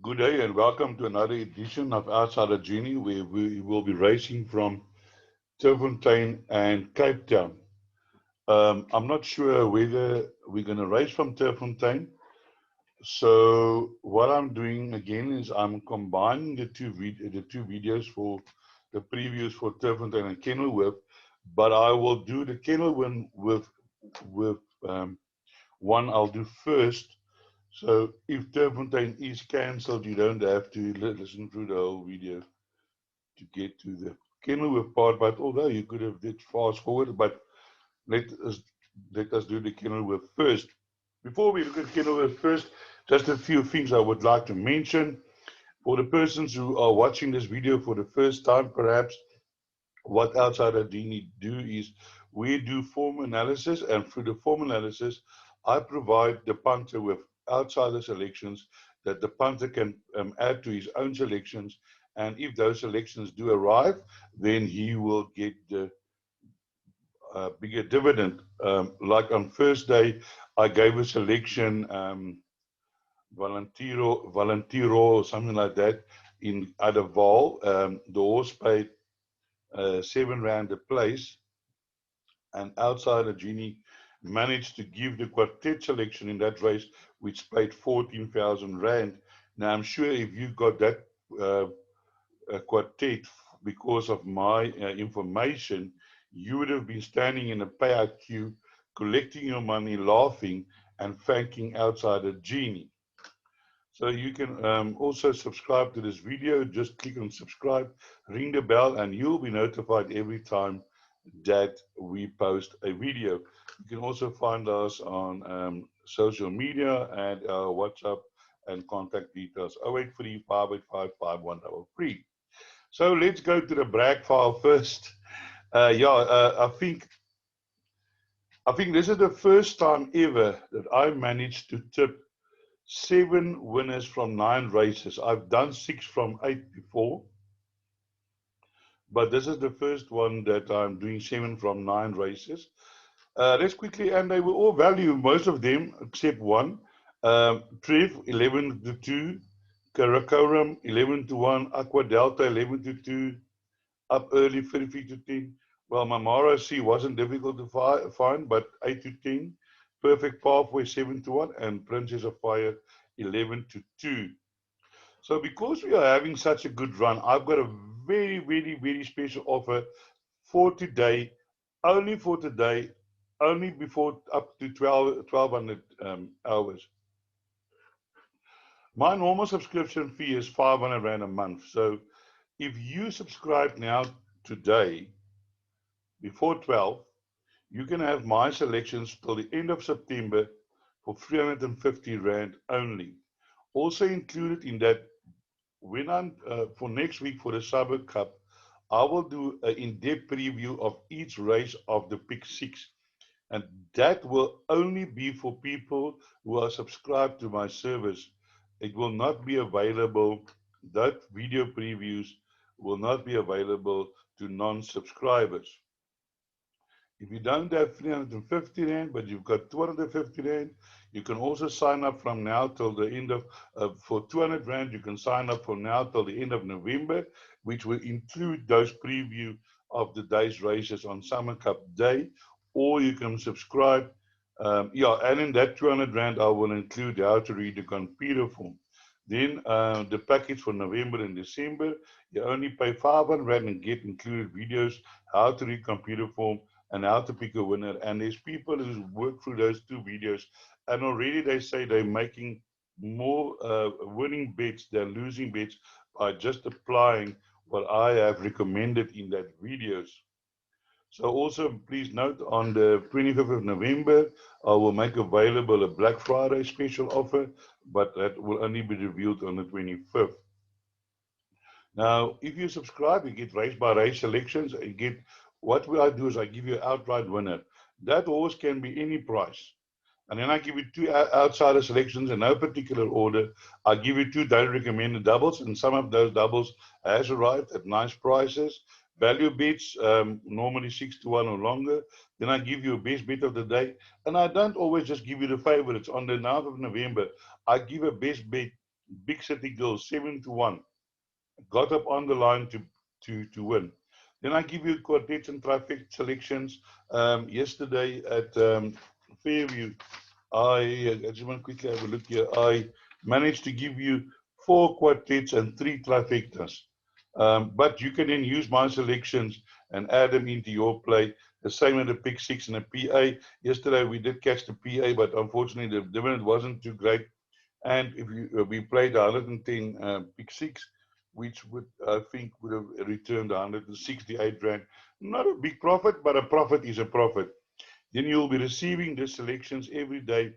Good day and welcome to another edition of Outside of Genie, where we will be racing from Turffontein and Cape Town. I'm not sure whether we're going to race from Turffontein. So what I'm doing again is I'm combining the two videos for the previews for Turffontein and Kenilworth, but I will do the Kenilworth with one I'll do first. So if Turpentine is cancelled, you don't have to listen through the whole video to get to the Kenilworth part. But although you could have did fast forward, but let us let us do the Kenilworth first. Before we look at Kenilworth first, just a few things I would like to mention. For the persons who are watching this video for the first time, perhaps, what Outsider Genie do is we do form analysis, and through the form analysis, I provide the punter with outsider selections that the punter can add to his own selections, and if those selections do arrive, then he will get the bigger dividend. Like on first day, I gave a selection, Valentiro, or something like that, in Adaval. The horse paid R7 a place, and Outsider Genie managed to give the quartet selection in that race, which paid R14,000. Now, I'm sure if you got that uh, quartet because of my information, you would have been standing in a payout queue, collecting your money, laughing, and thanking Outsider Genie. So you can also subscribe to this video. Just click on subscribe, ring the bell, and you'll be notified every time that we post a video. You can also find us on social media and our WhatsApp and contact details 083 585 5133. So let's go to the brag file first. I think this is the first time ever that I managed to tip 7 winners from 9 races. I've done 6 from 8 before, but this is the first one that I'm doing 7 from 9 races. Let's quickly, and they were all value, most of them except one. Trev 11 to 2, Karakoram 11 to 1, Aqua Delta 11 to 2, Up Early 33 to 10. Well, Mamara C wasn't difficult to find, but 8 to 10. Perfect Pathway 7 to 1, and Princess of Fire 11 to 2. So because we are having such a good run, I've got a very, very, very special offer for today, only for today, only before up to 1200 hours. My normal subscription fee is R500 a month. So if you subscribe now today, before 12, you can have my selections till the end of September for R350 only. Also included in that, when I'm for next week for the Suburb Cup, I will do an in-depth preview of each race of the Pick 6. And that will only be for people who are subscribed to my service. It will not be available, that video previews will not be available to non-subscribers. If you don't have R350, but you've got R250, you can also sign up from now till the end of, for R200, you can sign up from now till the end of November, which will include those preview of the day's races on Summer Cup Day, or you can subscribe. And in that R200, I will include how to read the Computaform. Then the package for November and December, you only pay R500 and get included videos, how to read Computaform, and how to pick a winner. And there's people who work through those 2 videos, and already they say they're making more winning bets than losing bets by just applying what I have recommended in that videos. So also please note, on the 25th of November, I will make available a Black Friday special offer, but that will only be revealed on the 25th. Now, if you subscribe, you get race by race selections. You get, what I do is I give you an outright winner. That horse can be any price. And then I give you 2 outsider selections in no particular order. I give you 2 daily recommended doubles, and some of those doubles has arrived at nice prices. Value bets, normally 6 to 1 or longer. Then I give you a best bet of the day. And I don't always just give you the favorites. On the 9th of November, I give a best bet Big City Girls 7-1. Got up on the line to win. Then I give you quartets and trifecta selections. Yesterday at Fairview, I just want to quickly have a look here. I managed to give you 4 quartets and 3 trifectas. But you can then use my selections and add them into your play. The same with the pick 6 and the PA. Yesterday we did catch the PA, but unfortunately the dividend wasn't too great. And if we played 110 pick 6, which would I think would have returned 168 rand. Not a big profit, but a profit is a profit. Then you'll be receiving the selections every day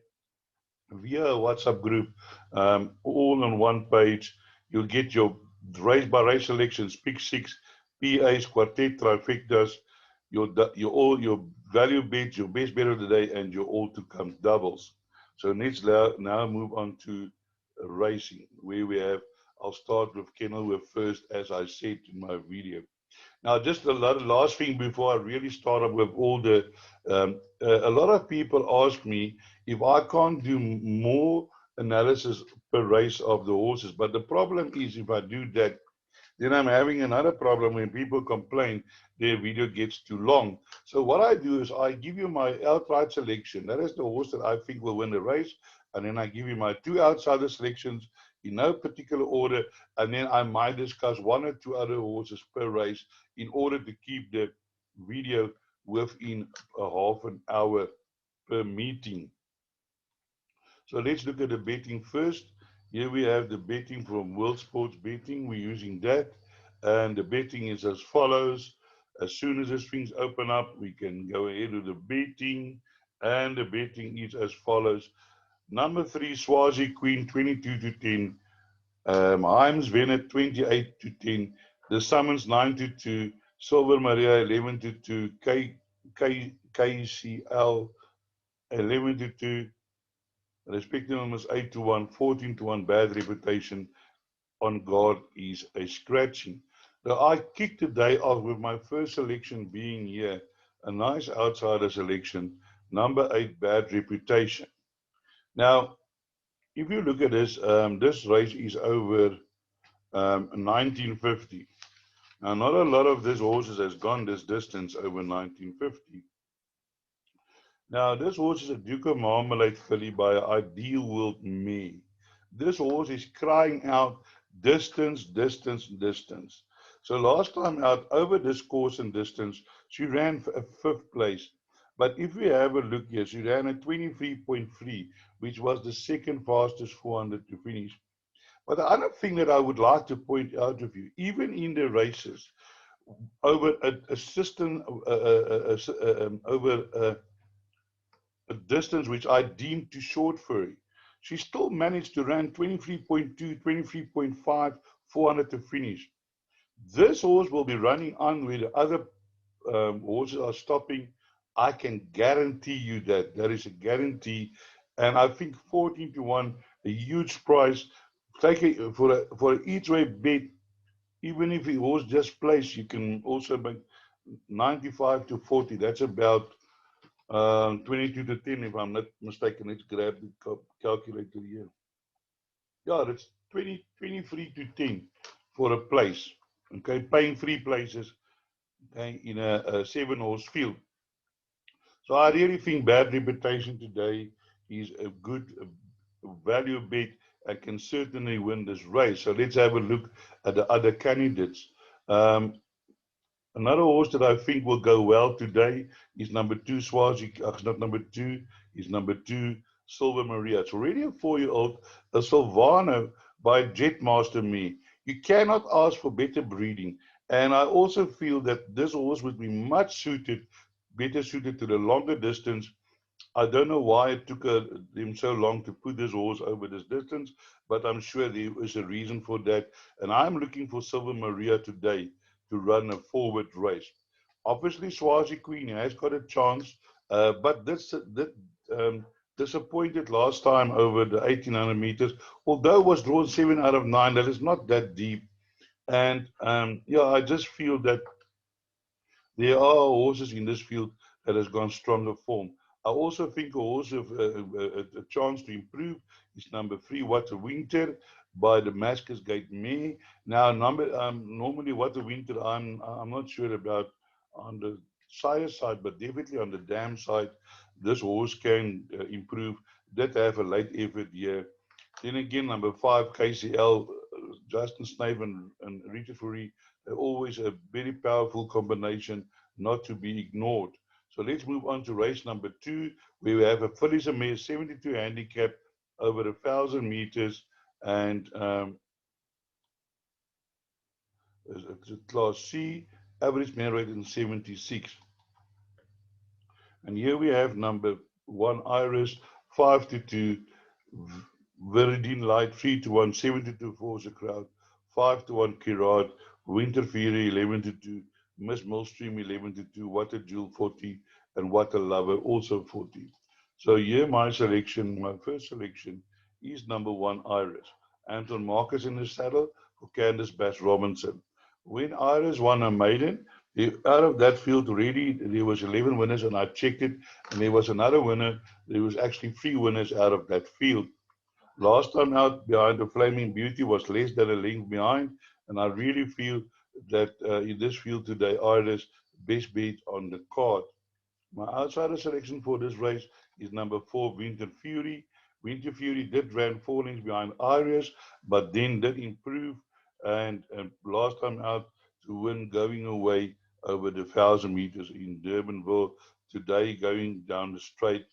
via a WhatsApp group, all on one page. You'll get your race by race selections, pick 6, PAs, quartet, trifectas, all your value bets, your best bet of the day, and your all to come doubles. So let's now move on to racing, where we have. I'll start with Kenilworth first, as I said in my video. Now, just the last thing before I really start up with all the, a lot of people ask me if I can't do more analysis per race of the horses. But the problem is if I do that, then I'm having another problem when people complain their video gets too long. So what I do is I give you my outright selection. That is the horse that I think will win the race. And then I give you my 2 outsider selections in no particular order. And then I might discuss 1 or 2 other horses per race in order to keep the video within a half an hour per meeting. So let's look at the betting first. Here we have the betting from World Sports Betting. We're using that. And the betting is as follows. As soon as the strings open up, we can go ahead with the betting. And the betting is as follows. Number 3, Swazi Queen, 22-10. Himes Venet, 28-10. The Summons, 9-2. Silver Maria, 11-2. KCL, 11-2. Respecting numbers 8-1, 14-1, Bad Reputation. On guard is a scratching. Now I kicked the day off with my first selection being here, a nice outsider selection, number 8, Bad Reputation. Now, if you look at this, this race is over 1950. Now, not a lot of this horses has gone this distance over 1950. Now, this horse is a Duke of Marmalade filly by Ideal World Me. This horse is crying out distance, distance, distance. So last time out, over this course and distance, she ran for a 5th place. But if we have a look here, she ran at 23.3, which was the 2nd fastest 400 to finish. But the other thing that I would like to point out of you, even in the races, over a system, over a distance which I deemed too short for her, she still managed to run 23.2, 23.5, 400 to finish. This horse will be running on where the other horses are stopping. I can guarantee you that. That is a guarantee. And I think 14-1, a huge price. Take it for each way bet. Even if the horse just placed, you can also make 95 to 40. That's about 22-10, if I'm not mistaken. Let's grab the calculator here. Yeah, that's 23-10 for a place. Okay, paying 3 places, okay, in a 7-horse field. So I really think Bad Reputation today is a good value bet and can certainly win this race. So let's have a look at the other candidates. Another horse that I think will go well today is number 2, Swazi. Not number 2, is number 2, Silver Maria. It's already a 4-year-old, a Silvano by Jetmaster Me. You cannot ask for better breeding. And I also feel that this horse would be much better suited to the longer distance. I don't know why it took them so long to put this horse over this distance, but I'm sure there is a reason for that. And I'm looking for Silver Maria today to run a forward race. Obviously, Swazi Queen has got a chance, but disappointed last time over the 1800 meters. Although it was drawn 7 out of 9, that is not that deep. And yeah, I just feel that there are horses in this field that has gone stronger form. I also think a horse of a chance to improve is number 3, What a Winter by the Damascus Gate Mare. Now, normally What a Winter, I'm not sure about on the sire side, but definitely on the dam side, this horse can improve. Did have a late effort here. Then again, number 5, KCL, Justin Snave and Richard Fourie, they're always a very powerful combination, not to be ignored. So let's move on to race number 2, where we have a fillies and mare 72 handicap over 1,000 meters, and it's a class C, average mare rate in 76. And here we have number 1, Iris, 5 to 2, Viridine Light, 3 to 1, 72 Force a Crowd, 5 to 1, Kirad, Winter Fury, 11 to 2, Miss Millstream, 11 to 2, What a Jewel, 40, and What a Lover, also 40. So here my selection, my first selection is number 1, Iris. Anton Marcus in the saddle for Candice Bass Robinson. When Iris won a maiden, out of that field already, there was 11 winners, and I checked it, and there was another winner. There was actually 3 winners out of that field. Last time out behind the Flaming Beauty was less than a length behind, and I really feel that in this field today, Iris best bet on the card. My outsider selection for this race is number 4, Winter Fury. Winter Fury did run 4 lengths behind Iris, but then did improve, and last time out to win going away over the 1,000 meters in Durbanville. Today going down the straight,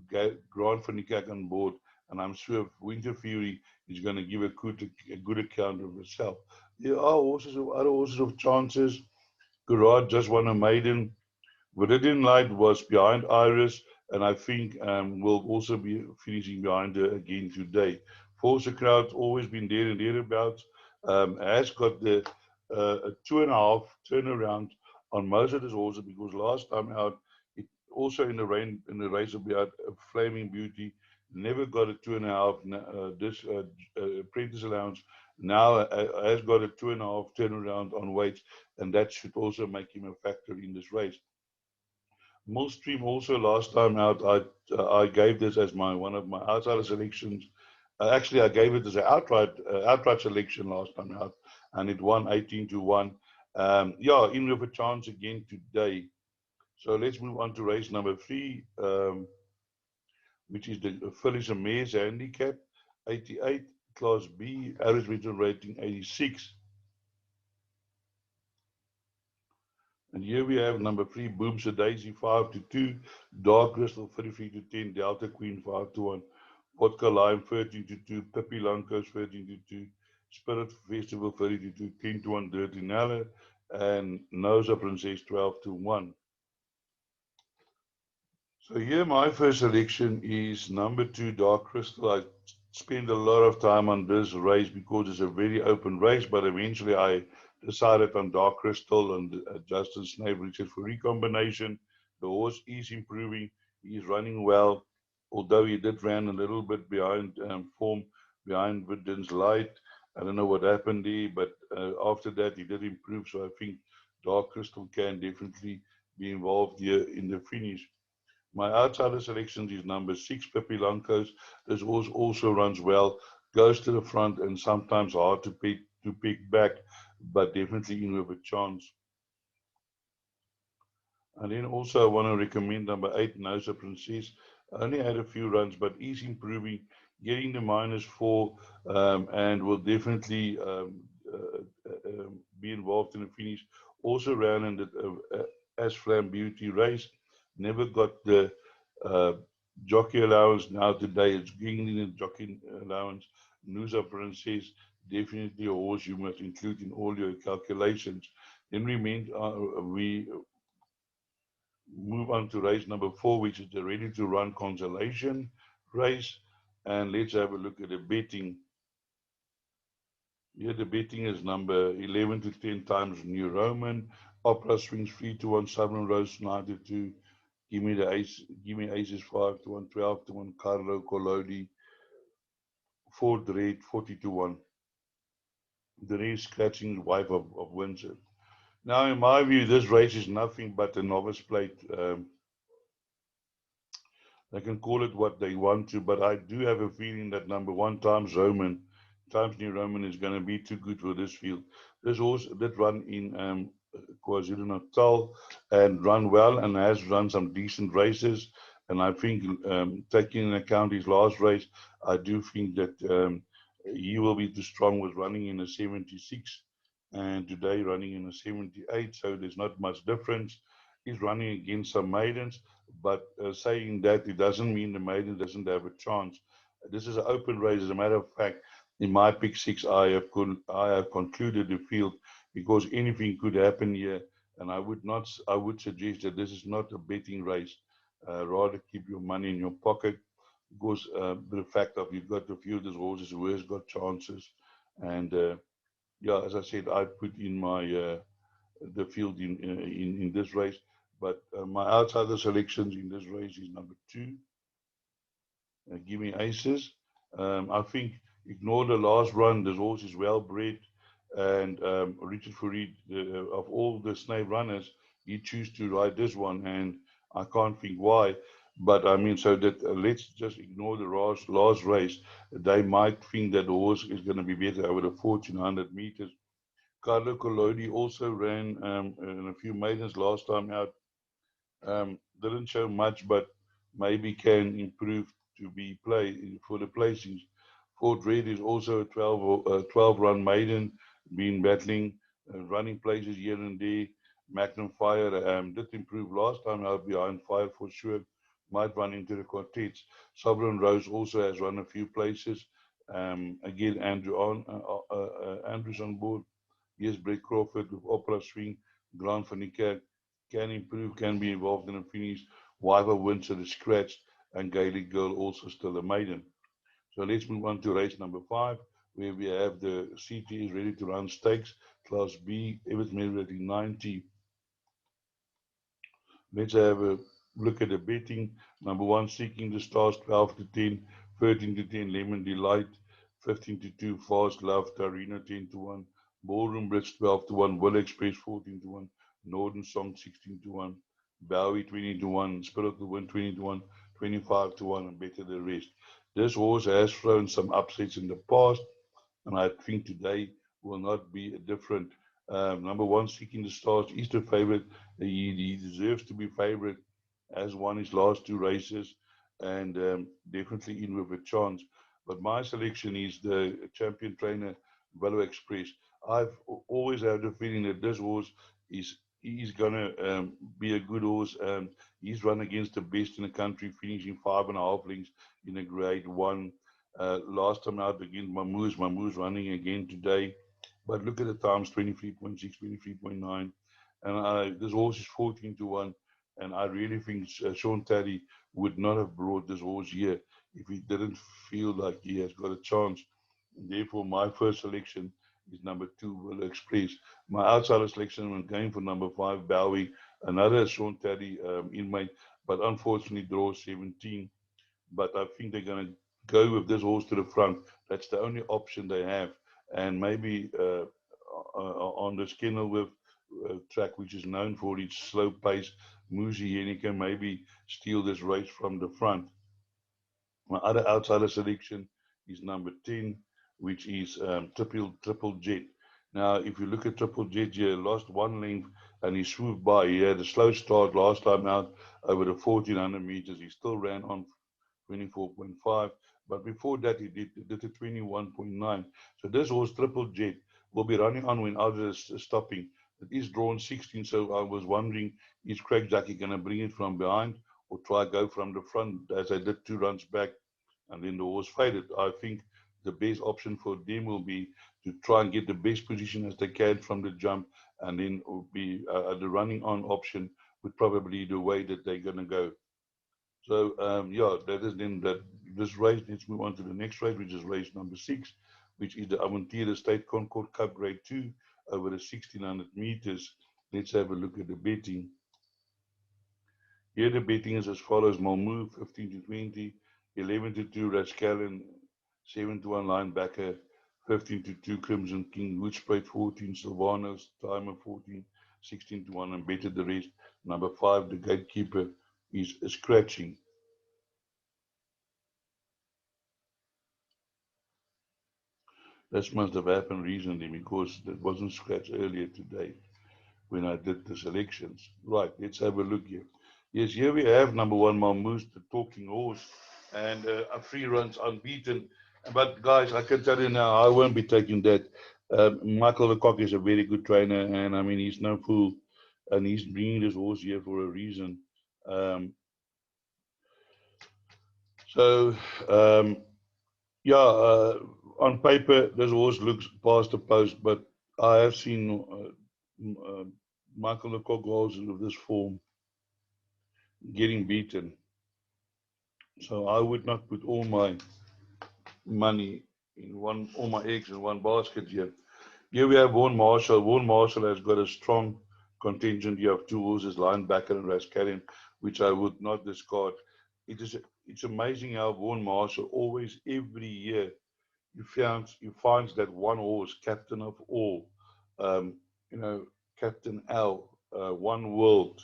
Grant van Niekerk on board, and I'm sure Winter Fury is going to give a good account of herself. There are other horses of chances. Gerard just won a maiden. Viridian Light was behind Iris, and I think will also be finishing behind her again today. Forza Crowd's always been there and thereabouts. Has got the a 2.5 turnaround on most of his horses, because last time out, it also in the race about a Flaming Beauty, never got a 2.5. This apprentice allowance now has got a 2.5 turnaround on weights, and that should also make him a factor in this race. Millstream also last time out, I gave this as one of my outsider selections. Actually, I gave it as an outright selection last time out, and it won 18 to 1. Yeah, in with a chance again today. So let's move on to race number 3, which is the Fillies and Mares handicap, 88, Class B, average written rating 86. And here we have number 3, Booms a Daisy, 5 to 2, Dark Crystal, 33 to 10, Delta Queen, 5 to 1, Vodka Lime, 13 to 2, Pippi Lankos, 13 to 2, Spirit Festival, 30 to 2, 10 to 1, Dirty Nella, and Noza Princess, 12 to 1. So here my first selection is number 2, Dark Crystal. I spent a lot of time on this race because it's a very open race, but eventually I decided on Dark Crystal and Justin Snave, Richard Fourie combination. The horse is improving. He's running well, although he did run a little bit behind form, behind Vidin's Light. I don't know what happened there, but after that he did improve. So I think Dark Crystal can definitely be involved here in the finish. My outsider selection is number 6, Pippi Lankos. This horse also runs well, goes to the front, and sometimes hard to pick back, but definitely in with a chance. And then also I want to recommend number 8, Noza Princess. Only had a few runs, but is improving, getting the -4, and will definitely be involved in the finish. Also ran in the Asflam Beauty race. Never got the uh, jockey allowance. Now today it's getting the jockey allowance. Nusa Princess, definitely a horse you must include in all your calculations. Then we move on to race number 4, which is the ready to run consolation race. And let's have a look at the betting. Here the betting is number 11 to 10 times New Roman. Opera swings 3 to 1, Southern Rose 92. Give me the ace. Give me aces 5 to 1, 12 to 1. Carlo Collodi, Ford Red 40 to 1. The race scratching the wife of Windsor. Now, in my view, this race is nothing but a novice plate They can call it what they want to, but I do have a feeling that number one times Roman, times New Roman is going to be too good for this field. This horse did run in KwaZulu-Natal and run well and has run some decent races. And I think taking into account his last race, I do think that he will be too strong with running in a 76 and today running in a 78. So there's not much difference. He's running against some maidens. But saying that, it doesn't mean the maiden doesn't have a chance. This is an open race. As a matter of fact, in my pick six, I have concluded the field because anything could happen here, and I would not. I would suggest that this is not a betting race. Rather, keep your money in your pocket because the fact of you've got the fielders horses who has got chances, and yeah, as I said, I put in my the field in this race. But my outsider selections in this race is number two, Give Me Aces. I think ignore the last run. This horse is well bred, and Richard Farid, of all the snake runners, he choose to ride this one, and I can't think why. But I mean, so that let's just ignore the last race. They might think that the horse is going to be better over the 1400 meters. Carlo Collodi also ran in a few maidens last time out. Didn't show much, but maybe can improve to be play for the placings. Fort Red is also a 12 run maiden, been battling, running places here and there. Magnum Fire did improve last time out behind Fire for sure. Might run into the quartets. Sovereign Rose also has run a few places. Again, Andrews on board. Yes, Brett Crawford with Opera Swing, Grand Fanica can improve, can be involved in a finish. Wyver Windsor is scratched, and Gaelic Girl also still a maiden. So let's move on to race number 5, where we have the CT is ready to run stakes, Class B, Everett Merit 90. Let's have a look at the betting. Number 1, Seeking the Stars, 12 to 10, 13 to 10, Lemon Delight, 15 to 2, Fast Love, Tarina 10 to 1, Ballroom Blitz 12 to 1, Will Express 14 to 1, Northern Song 16 to 1, Bowie 20 to 1, Spirit of the Wind 20 to 1, 25 to 1, and better the rest. This horse has thrown some upsets in the past, and I think today will not be different. Number 1, Seeking the Stars, is the favorite. He deserves to be favorite, as won his last 2 races, and definitely in with a chance. But my selection is the champion trainer, Velo Express. I've always had the feeling that this horse is gonna be a good horse. He's run against the best in the country, finishing 5.5 lengths in a Grade 1. Last time out against Mamouze. Mamouze running again today. But look at the times, 23.6, 23.9. And this horse is 14 to 1. And I really think Sean Taddy would not have brought this horse here if he didn't feel like he has got a chance. And therefore, my first selection is number 2, Will Express. My outsider selection, I'm going for number 5, Bowie. Another Sean Taddy inmate, but unfortunately draws 17. But I think they're going to go with this horse to the front. That's the only option they have. And maybe on the Kenilworth track, which is known for its slow pace, Muzi Yeni can maybe steal this race from the front. My other outsider selection is number 10, which is Triple Jet. Now, if you look at Triple Jet here, lost 1 length and he swooped by. He had a slow start last time out over the 1400 meters. He still ran on 24.5. But before that, he did a 21.9. So this horse, Triple Jet, will be running on when others are stopping. It is drawn 16, so I was wondering, is Craig Jackie going to bring it from behind or try go from the front as I did 2 runs back and then the horse faded? I think the best option for them will be to try and get the best position as they can from the jump, and then will be the running on option would probably be the way that they're going to go. So yeah, that is then that this race. Let's move on to the next race, which is race number 6, which is the Aventura State Concord Cup Grade 2 over the 1600 meters. Let's have a look at the betting. Here the betting is as follows: Malmö 15 to 20, 11 to 2 Rascallen, 7 to 1 Linebacker, 15 to 2 Crimson King, Woodspray 14, Sylvanos, Timer 14, 16 to 1, and better the rest. Number 5, the Gatekeeper, is scratching. That must have happened recently because it wasn't scratched earlier today when I did the selections. Right, let's have a look here. Yes, here we have number one, Marmoose, the talking horse, and a 3 runs unbeaten. But guys, I can tell you now, I won't be taking that. Michael Lecoq is a very good trainer, and I mean, he's no fool, and he's bringing this horse here for a reason. Um, so, um, yeah, on paper, this horse looks past the post, but I have seen Michael Lecoq horses of this form getting beaten. So I would not put all my money in one, all my eggs in one basket here. Here we have Vaughan Marshall. Vaughan Marshall has got a strong contingent here of 2 horses, Linebacker and Rascallion, which I would not discard. It's amazing how Vaughan Marshall always, every year, you find that one horse, captain of all, um, you know, Captain L, One World,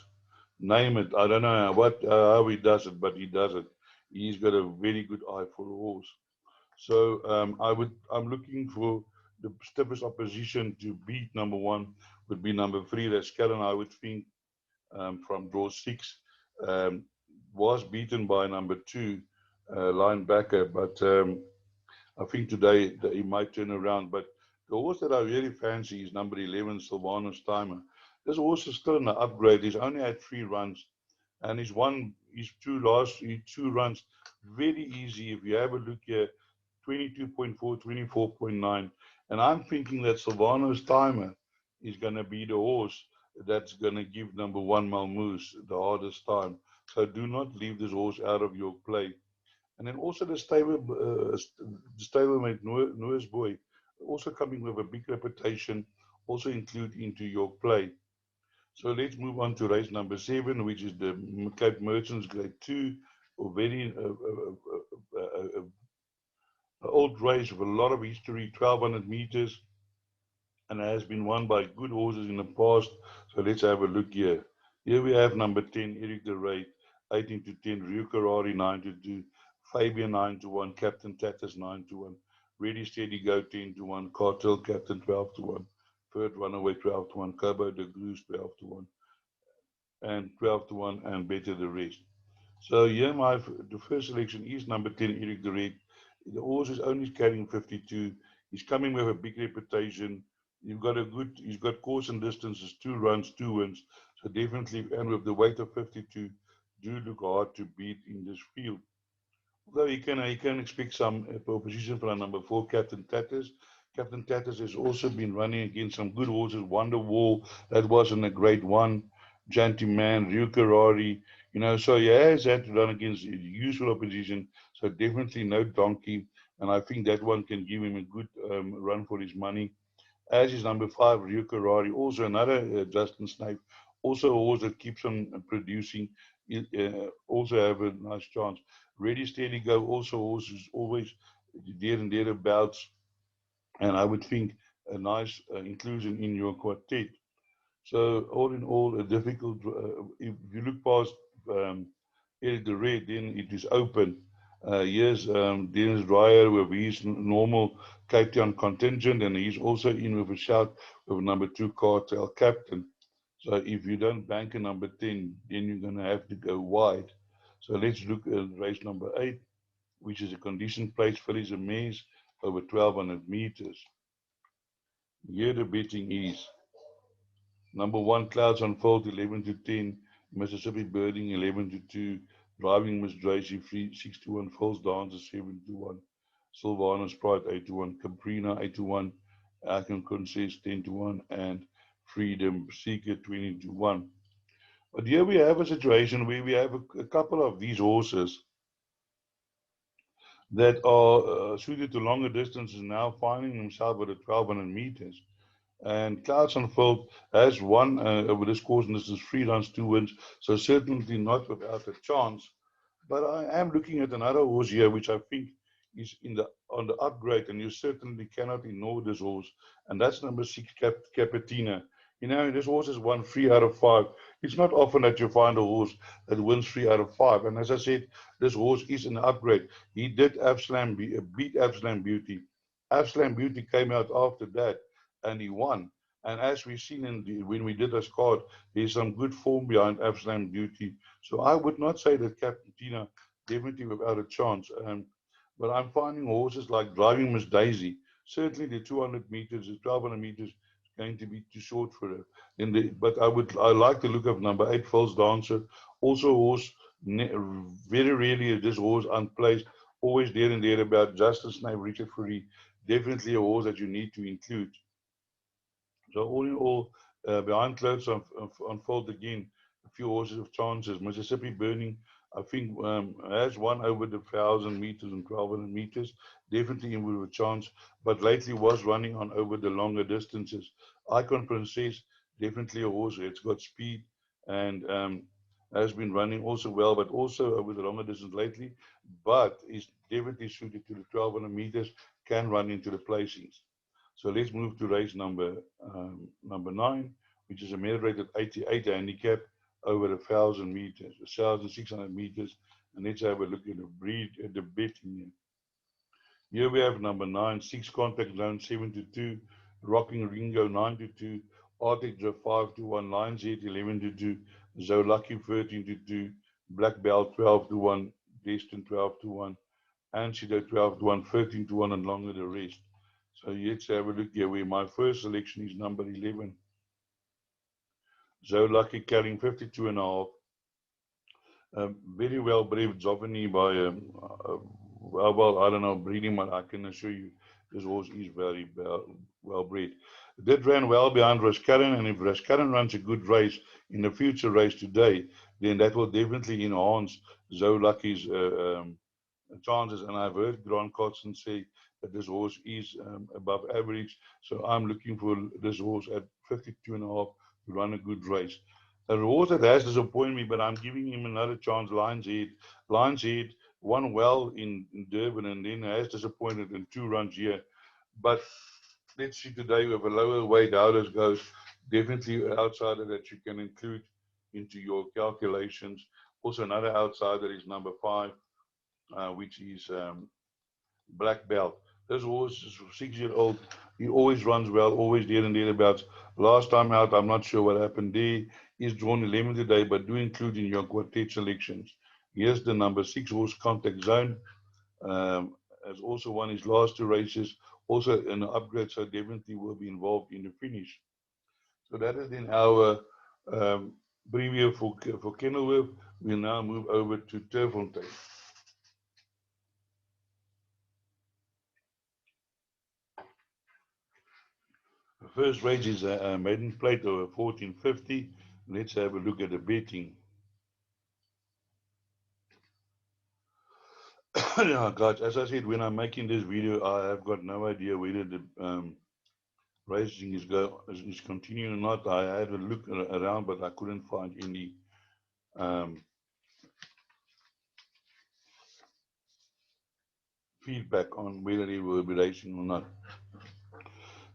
name it. I don't know how he does it, but he does it. He's got a very good eye for a horse. So I'm looking for the stiffest opposition to beat number one would be number three. That's Kellen, I would think, from draw six. Um, was beaten by number two, Linebacker, but I think today that he might turn around. But the horse that I really fancy is number 11, Sylvanus Timer. This horse is still in the upgrade. He's only had 3 runs, and he's won his his 2 runs very easy. If you have a look here, 22.4, 24.9. And I'm thinking that Sylvanus Timer is going to be the horse that's going to give number one Malmoose the hardest time. So do not leave this horse out of your play. And then also the stablemate Noah's Boy, also coming with a big reputation, also include into your play. So let's move on to race number 7, which is the Cape Merchants Grade 2, a very old race with a lot of history, 1200 meters, and has been won by good horses in the past. So let's have a look here. Here we have number 10, Eric the Ray, 18 to 10, Rio Carrari 9 to 2, Fabian 9 to 1, Captain Tatus 9 to 1, Ready Steady Go 10 to 1, Cartel Captain 12 to 1, Third Runaway 12 to 1, Cabo de Goose 12 to 1, and 12 to 1, and Better the Rest. So here the first selection is number 10, Eric the Red. The horse is only carrying 52. He's coming with a big reputation. He's got course and distances, 2 runs, 2 wins. So definitely, and with the weight of 52, do look hard to beat in this field. Although you can expect some opposition from number 4, Captain Tatters. Captain Tatters has also been running against some good horses. Wonder Wall, that wasn't a great one. Janty Man, Rio Carrari, so he has had to run against the usual opposition. So definitely no donkey. And I think that one can give him a good run for his money. As is number 5, Rio Carrari, also another Justin Snape, also a horse that keeps on producing, also have a nice chance. Ready, Steady, Go, also horses always there and thereabouts, and I would think a nice inclusion in your quartet. So all in all, a difficult. If you look past Eric the Red, then it is open. Here's Dennis Dreyer with his normal Cape Town contingent, and he's also in with a shout with number 2 Cartel Captain. So if you don't bank a number 10, then you're going to have to go wide. So let's look at race number 8, which is a condition place fillies and mares over 1200 meters. Here the betting is number 1, Clouds Unfold 11 to 10, Mississippi Birding 11 to 2, Driving Miss Tracy 6 to 1, Falls Dancer 7 to 1, Sylvana Sprite 8 to 1, Caprina 8 to 1, Icon Princess 10 to 1, and Freedom Seeker 20 to 1. But here we have a situation where we have a couple of these horses that are suited to longer distances now finding themselves at the 1200 meters. And Clouds Unfold has won over this course, and this is 3 runs, 2 wins, so certainly not without a chance. But I am looking at another horse here, which I think is on the upgrade, and you certainly cannot ignore this horse, and that's number 6, Capetina. This horse has won 3 out of 5. It's not often that you find a horse that wins 3 out of 5. And as I said, this horse is an upgrade. He did beat Absalom Beauty. Absalom Beauty came out after that, and he won. And as we've seen when we did this card, there's some good form behind Absalom Beauty. So I would not say that Captain Tina definitely without a chance. But I'm finding horses like Driving Miss Daisy. Certainly the 200 meters, the 1200 meters is going to be too short for her. But I like the look of number 8, False Dancer. Also a horse, very rarely is this horse unplaced. Always there and there about Justice Name, Richard Furry. Definitely a horse that you need to include. So all in all, behind clothes unfold again a few horses of chances. Mississippi Burning, I think, has won over the 1,000 meters and 1,200 meters. Definitely in with a chance, but lately was running on over the longer distances. Icon Princess, definitely a horse. It's got speed and has been running also well, but also over the longer distance lately. But is definitely suited to the 1,200 meters, can run into the placings. So let's move to race number 9, which is a merit rated 88 handicap over 1,000 meters, 1,600 meters. And let's have a look at the betting here. Here we have number 9, 6 Contact Zone 7 to 2, Rocking Ringo 9 to 2, Arctic Drift 5 to 1, Lions Head 11 to 2, Zo Lucky 13 to 2, Black Belt 12 to 1, Destin 12 to 1, Antidote 12 to 1, 13 to 1, and longer the rest. So let's have a look here where my first selection is number 11. Zo Lucky carrying 52.5. Very well bred Zovany by, well, I don't know, breeding, but I can assure you this horse is very well bred. That ran well behind Rascaran, and if Rascaran runs a good race in the future race today, then that will definitely enhance Zo Lucky's chances. And I've heard Grant Cotson say that this horse is above average. So I'm looking for this horse at 52.5 to run a good race. A horse that has disappointed me, but I'm giving him another chance, Lions Head. Lions Head won well in Durban and then has disappointed in 2 runs here. But let's see today with a lower weight how this goes. Definitely an outsider that you can include into your calculations. Also another outsider is number 5, which is Black Belt. This horse is 6-year-old. He always runs well, always there and thereabouts. Last time out, I'm not sure what happened there. He's drawn 11 today, but do include in your quartet selections. Here's the number 6 horse, Contact Zone. Has also won his last 2 races. Also an upgrade, so definitely will be involved in the finish. So that is in our preview for Kenilworth. We'll now move over to Turffontein. The first race is a maiden plate of 1450. Let's have a look at the betting. Yeah, guys, as I said, when I'm making this video, I have got no idea whether the racing is continuing or not. I had a look around, but I couldn't find any feedback on whether they will be racing or not.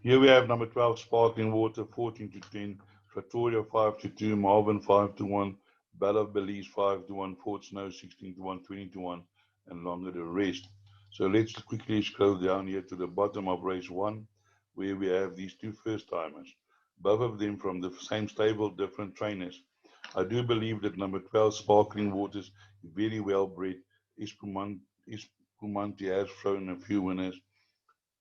Here we have number 12, Sparkling Water, 14 to 10, Pretoria 5 to 2, Marvin 5 to 1, Bell of Belize 5 to 1, Fort Snow 16 to 1, 20 to 1, and longer the rest. So let's quickly scroll down here to the bottom of race 1, where we have these 2 first timers, both of them from the same stable, different trainers. I do believe that number 12, Sparkling Waters, very well bred. Ispumanti has thrown a few winners,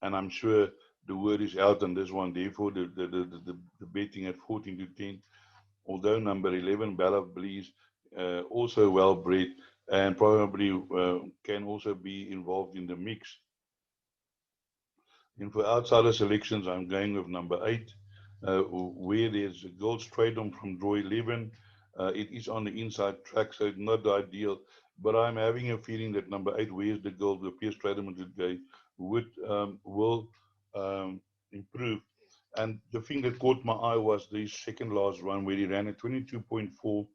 and I'm sure the word is out on this one. Therefore, the betting at 14 to 10. Although number 11, Bell of Belize, also well bred and probably can also be involved in the mix. And for outsider selections, I'm going with number 8, where there's a gold straight on from draw 11. It is on the inside track, so it's not ideal. But I'm having a feeling that number 8, where's the gold, the Pierce Straderman today, will improve. And the thing that caught my eye was the second last run where he ran at 22.4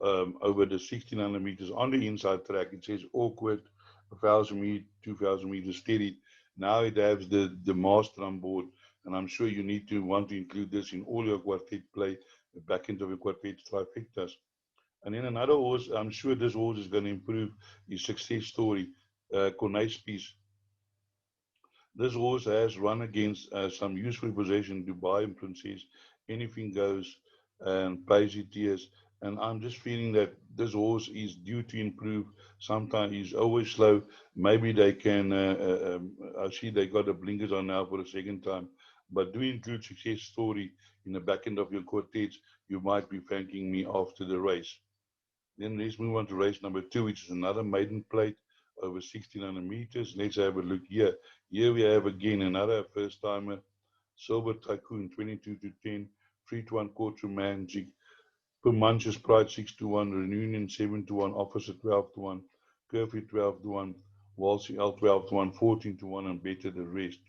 over the 1,600 meters on the inside track. It says awkward, 1,000 meters, 2,000 meters steady. Now it has the master on board, and I'm sure you need to want to include this in all your quartet play, back into the quartet trifectas. And then another horse, I'm sure this horse is going to improve his success story, Cornet's Piece. This horse has run against some useful possession, Dubai and Princess, anything goes, and Paisy Tears. And I'm just feeling that this horse is due to improve. Sometimes he's always slow. Maybe they can, I see they got the blinkers on now for the second time. But do include success story in the back end of your quartets. You might be thanking me after the race. Then let's move on to race number 2, which is another maiden plate over 1600 meters. Let's have a look here. Here we have again another first timer, Silver Tycoon 22 to 10, 3 to 1 Quarter Magic, Permanches Pride 6 to 1, Reunion 7 to 1, Officer 12 to 1, Curfew 12 to 1, Walsy L 12 to 1, 14 to 1, and better the rest.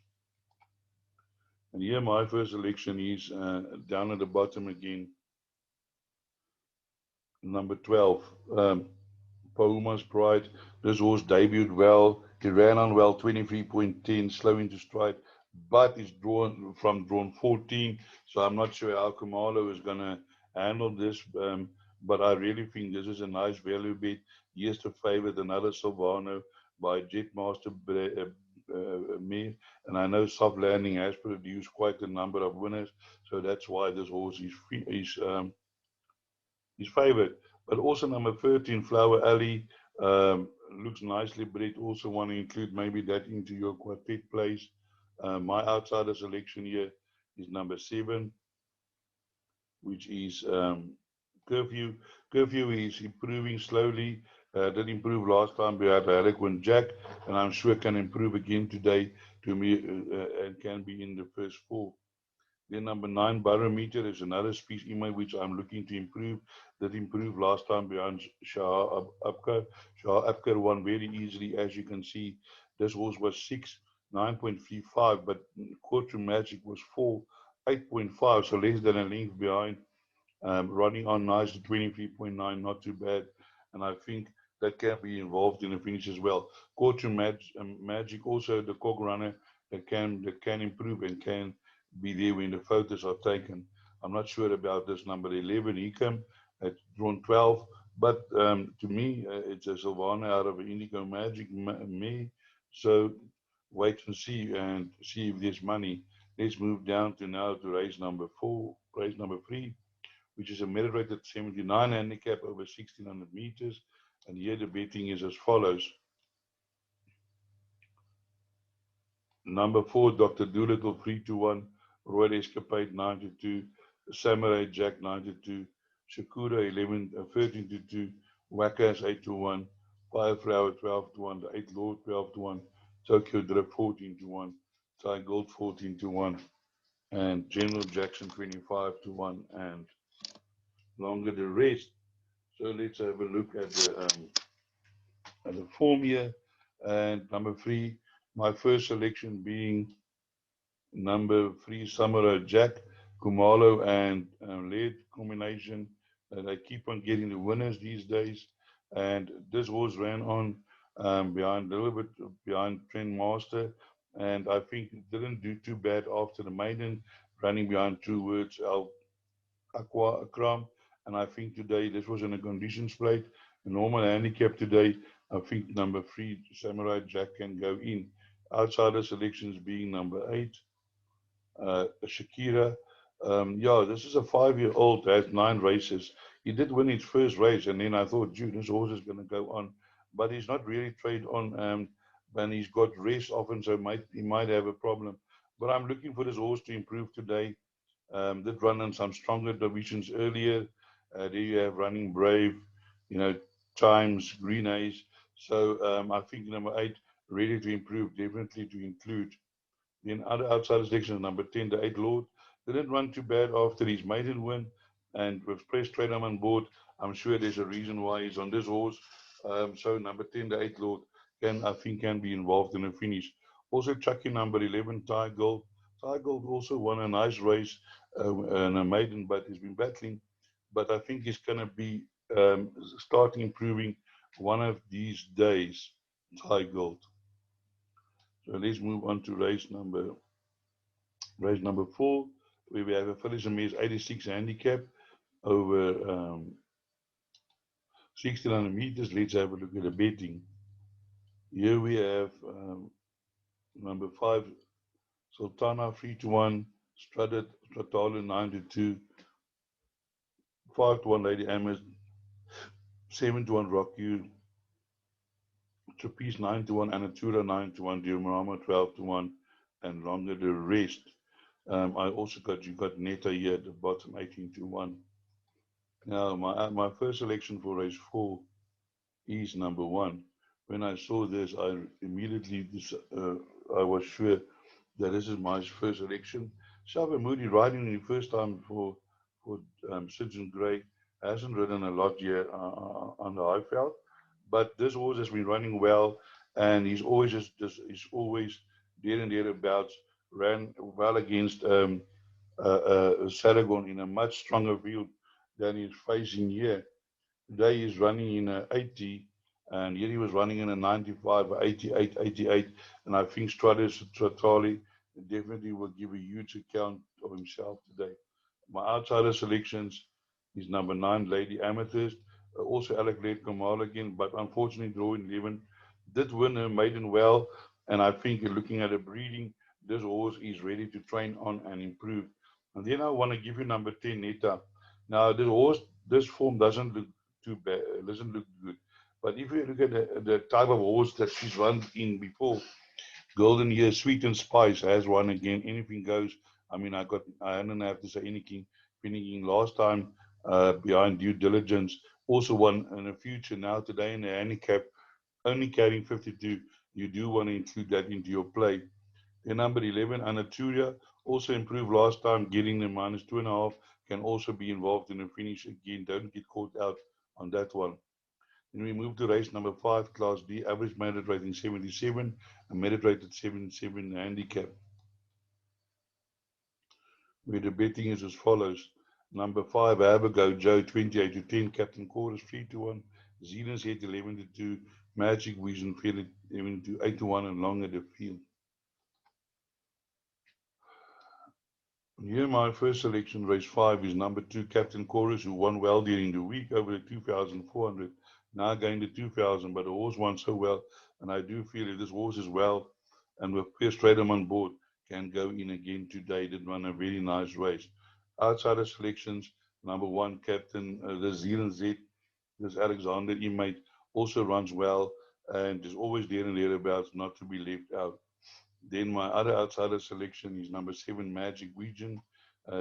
And here my first selection is down at the bottom again, number 12. Puma's Pride. This horse debuted well. He ran on well, 23.10, slow into stride, but it's drawn 14. So I'm not sure how Kamalo is going to handle this. But I really think this is a nice value bet. Yes, to favor another Silvano by Jetmaster Mir. And I know Soft Landing has produced quite a number of winners. So that's why this horse is favored. But also number 13, Flower Alley, looks nicely bred. Also want to include maybe that into your quartet plays. My outsider selection here is number 7, which is Curfew. Curfew is improving slowly. Did improve last time we had Harlequin Jack, and I'm sure can improve again today to me and can be in the first 4. Then number 9, Barometer is another species email which I'm looking to improve. That improved last time behind Shah Abkar. Shah Abkar won very easily, as you can see. This horse was 6, 9.35, but Quarter Magic was 4, 8.5, so less than a length behind. Running on nice to 23.9, not too bad. And I think that can be involved in the finish as well. Quarter Magic, also the cog runner that can improve and can be there when the photos are taken. I'm not sure about this number 11, Ecom. It's drawn 12, but to me, it's a Silvana out of Indigo Magic, me. So wait and see if there's money. Let's move down to now to race number 4, race number 3, which is a merit rated 79 handicap over 1600 meters. And here the betting is as follows. Number 4, Dr. Doolittle 3 to 1, Royal Escapade 92, Samurai Jack 92, Shakura 13 to 2, Wackass 8 to 1, Fireflower 12 to 1, the 8 Lord 12 to 1, Tokyo Drip 14 to 1, Thai Gold 14 to 1, and General Jackson 25 to 1, and longer the rest. So let's have a look at the form here. And number 3, my first selection being number 3, Samurai Jack, Kumalo, and lead combination. They keep on getting the winners these days. And this horse ran on behind a little bit behind Trend Master. And I think it didn't do too bad after the maiden, running behind Two Words, Aqua Akram. And I think today this was in a conditions plate. A normal handicap today. I think number 3, Samurai Jack, can go in. Outsider selections being number 8, Shakira. Yeah, this is a 5-year-old, has 9 races. He did win his first race, and then I thought, gee, this horse is going to go on. But he's not really trained on, and he's got rest often, so he might have a problem. But I'm looking for this horse to improve today. Did run in some stronger divisions earlier. There you have Running Brave, you know, Times, Green Ace. So I think number 8, ready to improve, definitely to include. Then other outside selections, number 10, the 8 Lord, didn't run too bad after his maiden win. And with Press Trade on board, I'm sure there's a reason why he's on this horse. So number 10, the 8 Lord, I think can be involved in the finish. Also chucking number 11, Thai Gold. Thai Gold also won a nice race and a maiden, but he's been battling. But I think he's going to be starting improving one of these days, Thai Gold. So let's move on to race number 4, where we have a Phyllis Mays 86 handicap over 1600 meters. Let's have a look at the betting. Here we have Number 5, Sultana 3-1, Stratala 9-2, 5-1 Lady Amos, 7-1 Rock You, Trapeze 9-1, Anatura 9-1, Diorama 12-1, and longer the rest. I also got, you got Neta here at the bottom, 18-1. Now, my first selection for race 4 is number 1. When I saw this, I immediately, I was sure that this is my first selection. Shabba Moody riding the first time for Citizen Grey, hasn't ridden a lot yet on the high felt, but this horse has been running well, and he's always he's always there and thereabouts. Ran well against Saragon in a much stronger field than he's facing here. Today he's running in a 80, and here he was running in a 95, 88, 88, and I think Stratali definitely will give a huge account of himself today. My outsider selections is number 9, Lady Amethyst, also Alec Led Kamal again, but unfortunately drawing 11. Did win her maiden well, and I think looking at the breeding, this horse is ready to train on and improve. And then I want to give you number 10, Neta. Now, this horse, this form doesn't look too bad, doesn't look good. But if you look at the type of horse that she's run in before, Golden Year, Sweet and Spice has won again. Anything goes. I mean, I don't have to say anything. Finishing last time behind Due Diligence, also won in the future. Now today in the handicap, only carrying 52. You do want to include that into your play. Then number 11, Anaturia, also improved last time, getting the -2.5. Can also be involved in the finish again. Don't get caught out on that one. Then we move to race number 5, Class D, average merit rating 77, and merit rated 77 handicap. Where the betting is as follows. Number 5, Abigail Joe 28-10, Captain Chorus 3-1, Zealand's Head 11-2, Magic Vision Field 11-2, 8-1, and longer the field. Here, my first selection, race 5, is number 2, Captain Chorus, who won well during the week over the 2,400. Now gained the 2,000, but the horse won so well, and I do feel if this horse is well, and with Pierce Stradham on board, can go in again today. Did run a very nice race. Outsider selections, number 1, Captain, the Zealand Z, this Alexander Imate, also runs well, and is always there and thereabouts, not to be left out. Then my other outsider selection is number 7, Magic Region.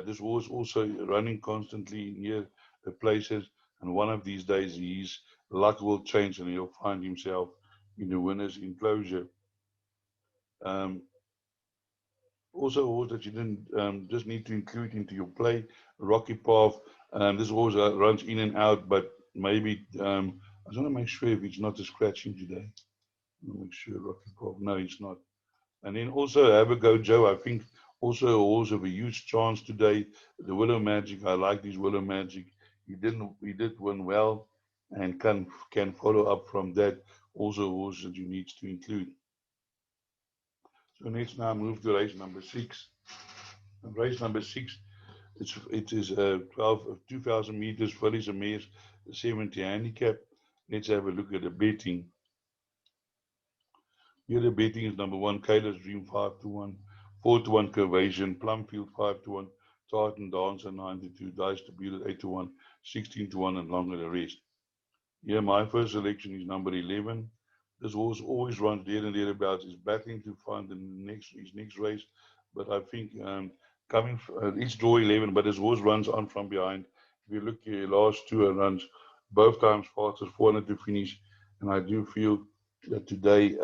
This horse also running constantly near the places, and one of these days his luck will change and he'll find himself in the winner's enclosure. Also a horse that you didn't just need to include into your play, Rocky Path. This horse runs in and out, but maybe I just want to make sure if it's not a scratching today. Make sure Rocky Path. No, it's not. And then also have a go, Joe. I think also a horse of a huge chance today. The Willow Magic. I like this Willow Magic. He did win well, and can follow up from that. Also a horse that you need to include. So let's now move to race number 6. And race number 6, it is 2,000 meters, fillies and mares, 70 handicap. Let's have a look at the betting. Here the betting is number 1, Kayla's Dream 5-1, 4-1 Curvasion, Plumfield 5-1, Tartan Dancer 9-2, Dice to Beat at 8-1, 16-1, and longer the rest. Here my first selection is number 11. This horse always runs there and thereabouts. He's battling to find his next race, but I think coming each draw 11, but this horse runs on from behind. If you look here, last 2 runs both times fastest 400 to finish, and I do feel that today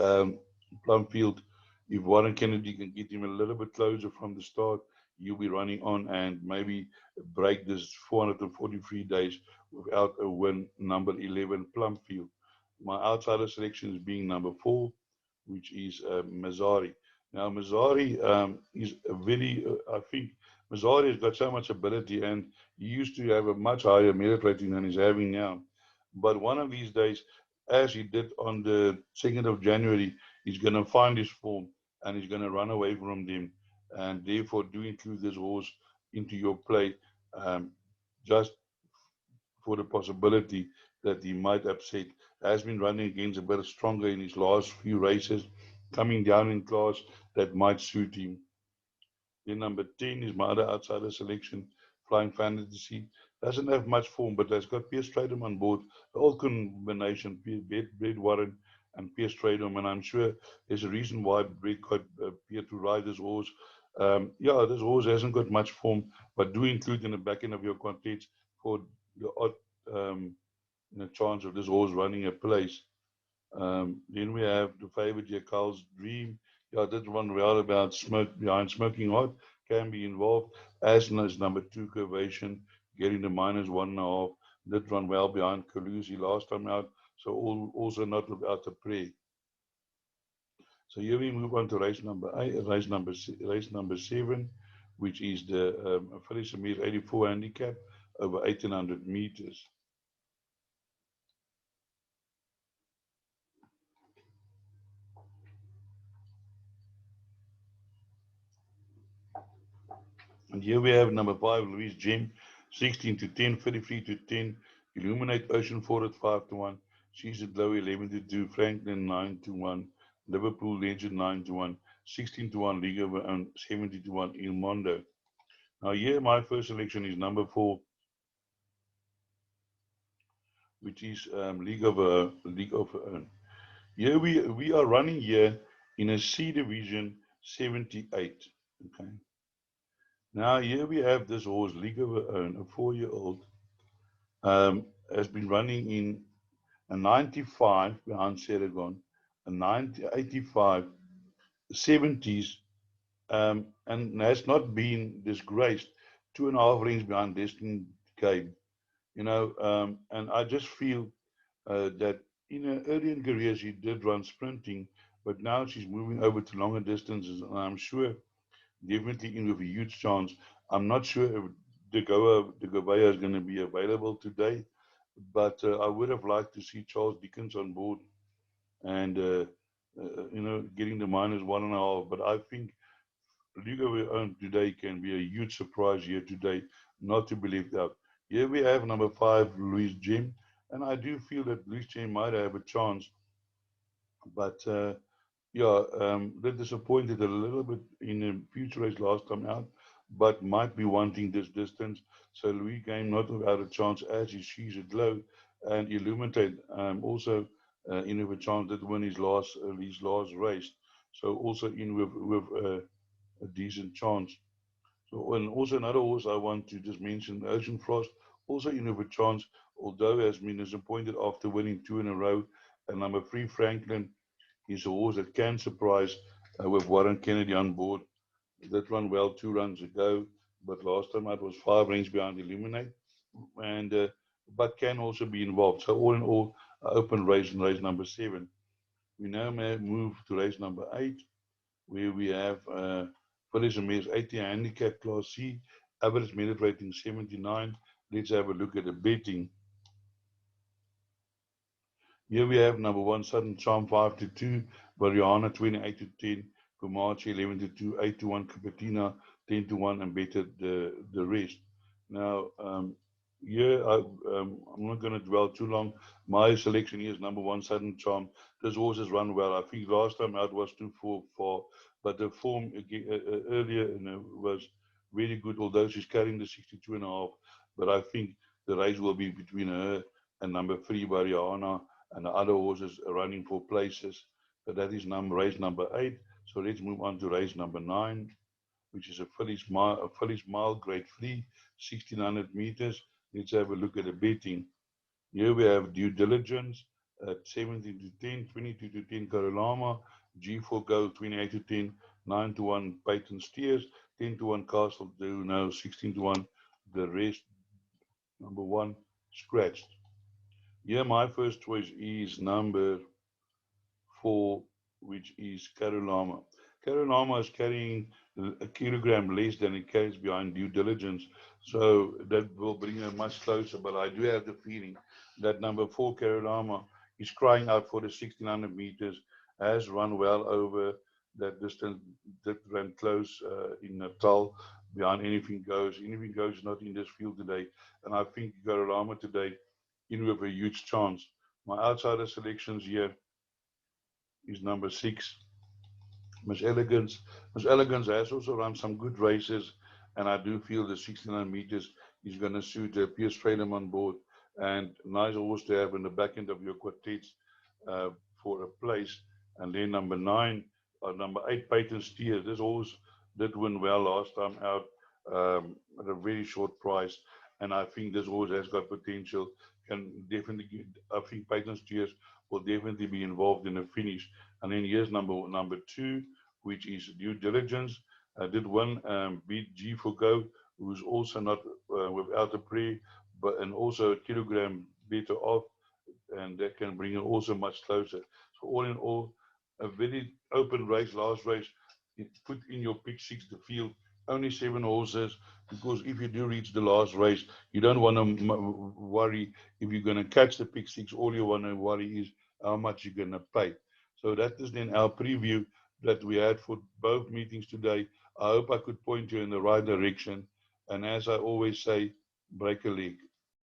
Plumfield, if Warren Kennedy can get him a little bit closer from the start, he'll be running on and maybe break this 443 days without a win. Number 11, Plumfield. My outsider selection is being number 4, which is Mazzari. Now, Mazzari is a very, I think, Mazzari has got so much ability, and he used to have a much higher merit rating than he's having now. But one of these days, as he did on the 2nd of January, he's going to find his form and he's going to run away from them. And therefore, do include this horse into your play just for the possibility that he might upset. Has been running against a bit stronger in his last few races, coming down in class that might suit him. Then number 10 is my other outsider selection, Flying Fantasy. Doesn't have much form, but has got Pierce Stradom on board. The old combination, Brett Warren and Pierce Stradom, and I'm sure there's a reason why Brett got Pierre to ride this horse. Yeah, this horse hasn't got much form, but do include in the back end of your contents for the odd chance of this horse running a place. Then we have the favorite here, Carl's Dream. Yeah, that one well about smoke behind Smoking Hot can be involved. As is number 2, Curvation, getting the -1.5. That run well behind Calusi last time out, so also not without a prey. So here we move on to race number 8, race number 7, which is the Phyllis Amir 84 handicap over 1800 meters. And here we have number 5, Louise Jim, 16 to 10, 33 to 10, Illuminate Ocean 4 at 5 to 1, She's at Low 11 to 2, Franklin 9 to 1, Liverpool Legend 9 to 1, 16 to 1, League of Own 70 to 1, Il Mondo. Now here my first selection is number 4, which is League of Own. Here we are running here in a C division 78. Okay. Now here we have this horse, League of Her Own, a 4-year-old, has been running in a 95 behind Seragon, a 85, 70s, and has not been disgraced. 2.5 rings behind Destin Gabe, and I just feel that in her early in career she did run sprinting, but now she's moving over to longer distances, and I'm sure definitely in with a huge chance. I'm not sure if the Gavaya is going to be available today, but I would have liked to see Charles Dickens on board and getting the -1.5. But I think Liga we own today can be a huge surprise here today, not to be left out. Here we have number 5, Louis Jim, and I do feel that Louis Jim might have a chance, but yeah, they're disappointed a little bit in the future race last time out, but might be wanting this distance. So Louis Game not without a chance as he sees it low, and Illuminate also in with a chance to win his last race. So also in with a decent chance. So and also another horse I want to just mention, Ocean Frost, also in with a chance, although has been disappointed after winning 2 in a row. And number 3, Franklin, is a horse that can surprise with Warren Kennedy on board. That run well 2 runs ago, but last time it was 5 rings behind Illuminate, and but can also be involved. So all in all, open race and race number 7. We now may move to race number 8, where we have Phyllis Amir's 80 handicap class C, average merit rating 79. Let's have a look at the betting. Here we have number 1, Sudden Charm 5 to 2, Variana 28 to 10, Comanche 11 to 2, 8 to 1, Capatina 10 to 1, and better the rest. Now, here I'm not going to dwell too long. My selection here is number 1, Sudden Charm. This horse has run well. I think last time out was too far, but the form earlier was really good, although she's carrying the 62.5. But I think the race will be between her and number 3, Variana, and the other horses are running for places. So that is race number 8. So let's move on to race number 9, which is a Phillies Mile Grade 3, 1600 meters. Let's have a look at the betting. Here we have Due Diligence at 17 to 10, 22 to 10, Carolama, G4 Gold 28 to 10, 9 to 1, Peyton Steers, 10 to 1, Castle Do now, 16 to 1, the rest, number 1, scratched. Here my first choice is number 4, which is Carolama. Carolama is carrying a kilogram less than it carries behind Due Diligence, so that will bring her much closer. But I do have the feeling that number 4, Carolama, is crying out for the 1600 meters, has run well over that distance, that ran close in Natal, behind Anything Goes. Anything Goes is not in this field today, and I think Carolama today in with a huge chance. My outsider selections here is number 6, Miss Elegance. Miss Elegance has also run some good races, and I do feel the 69 meters is going to suit Piers Frelem on board. And nice horse to have in the back end of your quartets uh, for a place. And then number 9, number 8, Peyton Steer. This horse did win well last time out at a very short price. And I think this horse has got potential. Can definitely, I think Peyton Steers will definitely be involved in the finish. And then here's number 2, which is Due Diligence. Did one beat G for Go, who's also not without a pre, but and also a kilogram better off, and that can bring it also much closer. So all in all, a very open race. Last race, put in your pick 6 the field. Only 7 horses, because if you do reach the last race, you don't want to worry if you're going to catch the pick 6. All you want to worry is how much you're going to pay. So that is then our preview that we had for both meetings today. I hope I could point you in the right direction. And as I always say, break a leg.